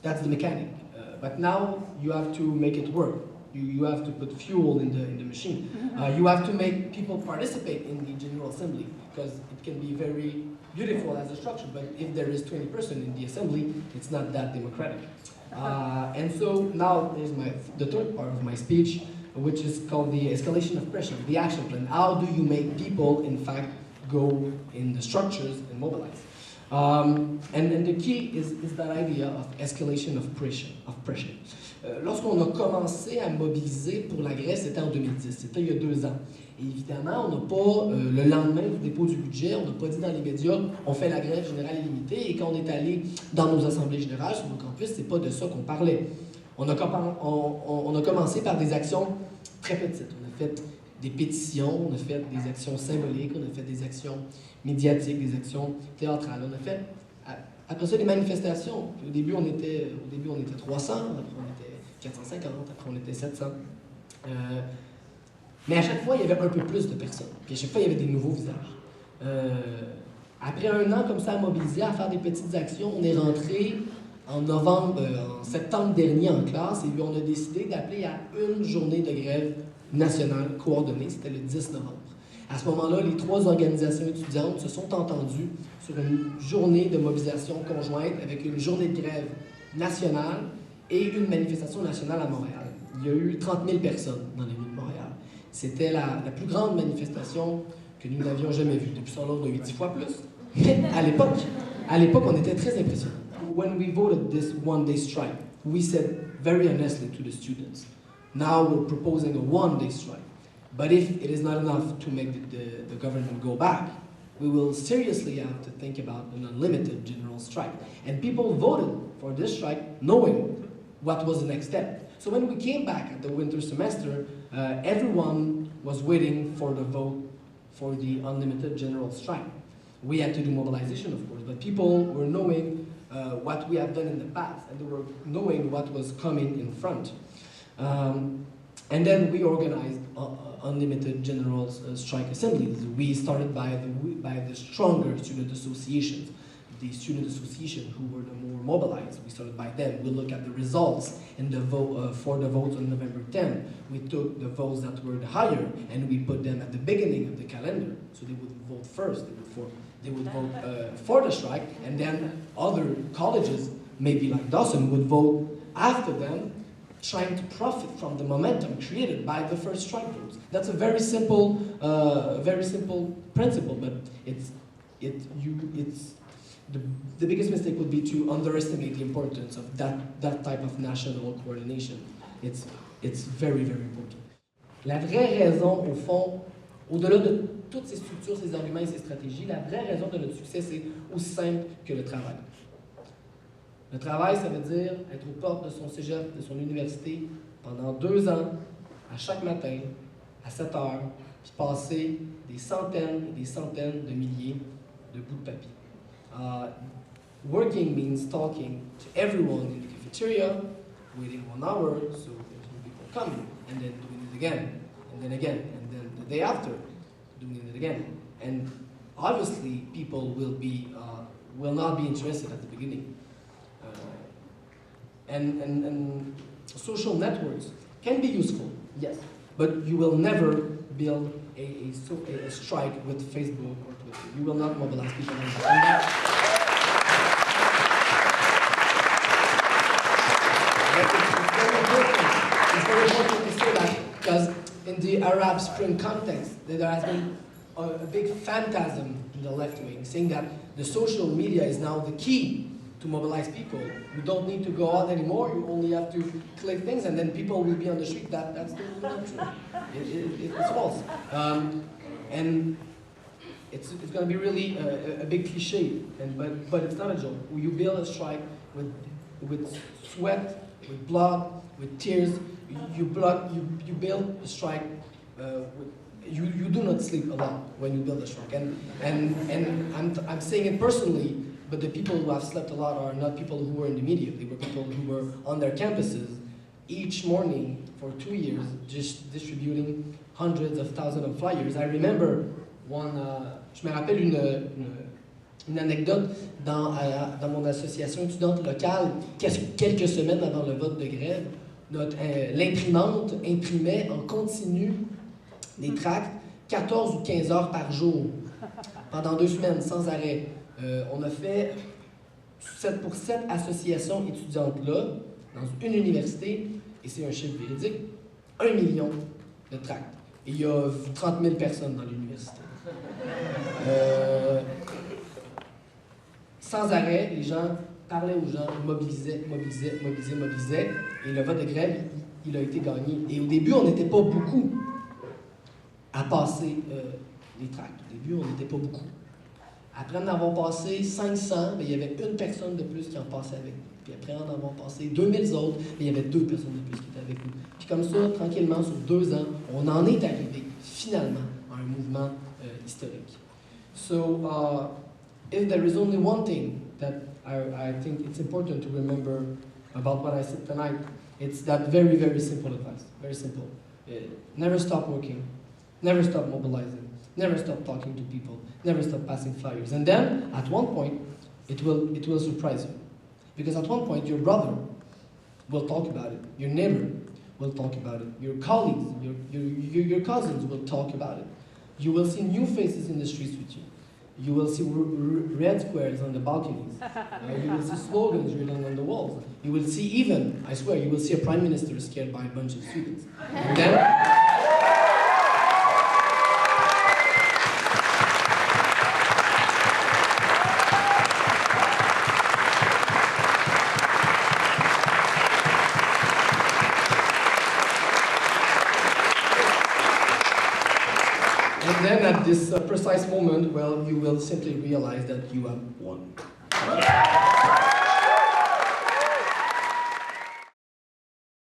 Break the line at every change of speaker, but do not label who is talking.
That's the mechanic. But now you have to make it work. You have to put fuel in the machine. You have to make people participate in the General Assembly, because it can be very beautiful as a structure, but if there is 20% in the Assembly, it's not that democratic. And so now there's the third part of my speech, which is called the escalation of pressure, the action plan. How do you make people, in fact, go in the structures and mobilize? And the key is that idea of escalation of pressure. Lorsqu'on a commencé à mobiliser pour la grève, c'était en 2010, c'était il y a 2 ans. Et évidemment, on n'a pas, le lendemain du dépôt du budget, on n'a pas dit dans les médias, on fait la grève générale illimitée, et quand on est allé dans nos assemblées générales, sur nos campus, c'est pas de ça qu'on parlait. On a commencé par des actions très petites. On a fait des pétitions, on a fait des actions symboliques, on a fait des actions médiatiques, des actions théâtrales. On a fait, après ça, des manifestations. Au début, on était 300, après on était 450, après on était 700. Mais à chaque fois, il y avait un peu plus de personnes. Puis à chaque fois, il y avait des nouveaux visages. Après 1 an comme ça à mobiliser, à faire des petites actions, on est rentré en septembre dernier en classe, et on a décidé d'appeler à une journée de grève nationale coordonnée. C'était le 10 novembre. À ce moment-là, les 3 organisations étudiantes se sont entendues sur une journée de mobilisation conjointe avec une journée de grève nationale et une manifestation nationale à Montréal. Il y a eu 30 000 personnes dans les rues de Montréal. C'était la plus grande manifestation que nous n'avions jamais vue. Depuis ça, on a eu 10 fois plus. Mais à l'époque, on était très impressionnés. When we voted this one-day strike, we said very honestly to the students, now we're proposing a one-day strike. But if it is not enough to make the government go back, we will seriously have to think about an unlimited general strike. And people voted for this strike knowing what was the next step. So when we came back at the winter semester, everyone was waiting for the vote for the unlimited general strike. We had to do mobilization, of course, but people were knowing what we have done in the past, and they were knowing what was coming in front. And then we organized unlimited general strike assemblies. We started by the stronger student associations, the student association who were the more mobilized. We started by them. We looked at the results in the vote for the votes on November 10. We took the votes that were the higher and we put them at the beginning of the calendar, so they would vote first. They would vote for the strike, and then other colleges, maybe like Dawson, would vote after them, trying to profit from the momentum created by the first strike votes. That's a very simple principle, but the biggest mistake would be to underestimate the importance of that type of national coordination. It's very, very important. La vraie raison, au fond, au-delà de toutes ces structures, ces arguments et ces stratégies, la vraie raison de notre succès, c'est aussi simple que le travail. Le travail, ça veut dire être aux portes de son cégep, de son université, pendant 2 ans, à chaque matin, à 7 heures, puis passer des centaines et des centaines de milliers de bouts de papier. Working means talking to everyone in the cafeteria, waiting 1 hour, so there's no people coming, and then doing it again, and then again, and then the day after, doing it again. And obviously, people will not be interested at the beginning. And social networks can be useful, yes, but you will never build a strike with Facebook or Twitter. You will not mobilize people like that. It's very important to say that, because in the Arab Spring context, there has been a big phantasm in the left wing, saying that the social media is now the key to mobilize people. You don't need to go out anymore, you only have to click things and then people will be on the street. That's not true. It's false. And it's going to be really a big cliche, but it's not a joke. You build a strike with sweat, with blood, with tears. You build a strike you do not sleep a lot when you build a strike. And I'm saying it personally, but the people who have slept a lot are not people who were in the media. They were people who were on their campuses each morning for 2 years, just distributing hundreds of thousands of flyers. I remember je me rappelle Une anecdote, dans mon association étudiante locale, quelques semaines avant le vote de grève, l'imprimante imprimait en continu des tracts 14 ou 15 heures par jour, pendant 2 semaines, sans arrêt. On a fait, pour cette association étudiante-là, dans une université, et c'est un chiffre véridique, 1 million de tracts. Et il y a 30 000 personnes dans l'université. Sans arrêt, les gens parlaient aux gens, mobilisaient, et le vote de grève, il a été gagné. Et au début, on n'était pas beaucoup à passer les tracts. Au début, on n'était pas beaucoup. Après en avoir passé 500, mais il y avait une personne de plus qui en passait avec nous. Puis après en avoir passé 2000 autres, mais il y avait 2 personnes de plus qui étaient avec nous. Puis comme ça, tranquillement, sur 2 ans, on en est arrivé finalement à un mouvement historique. So, if there is only one thing that I think it's important to remember about what I said tonight, it's that very, very simple advice. Very simple. Never stop working. Never stop mobilizing. Never stop talking to people. Never stop passing flyers. And then, at one point, it will surprise you. Because at one point, your brother will talk about it. Your neighbor will talk about it. Your colleagues, your cousins will talk about it. You will see new faces in the streets with you. You will see red squares on the balconies. You will see slogans written on the walls. You will see even, I swear, you will see a prime minister scared by a bunch of students. And then, at this precise moment, well, you will simply realize that you have won.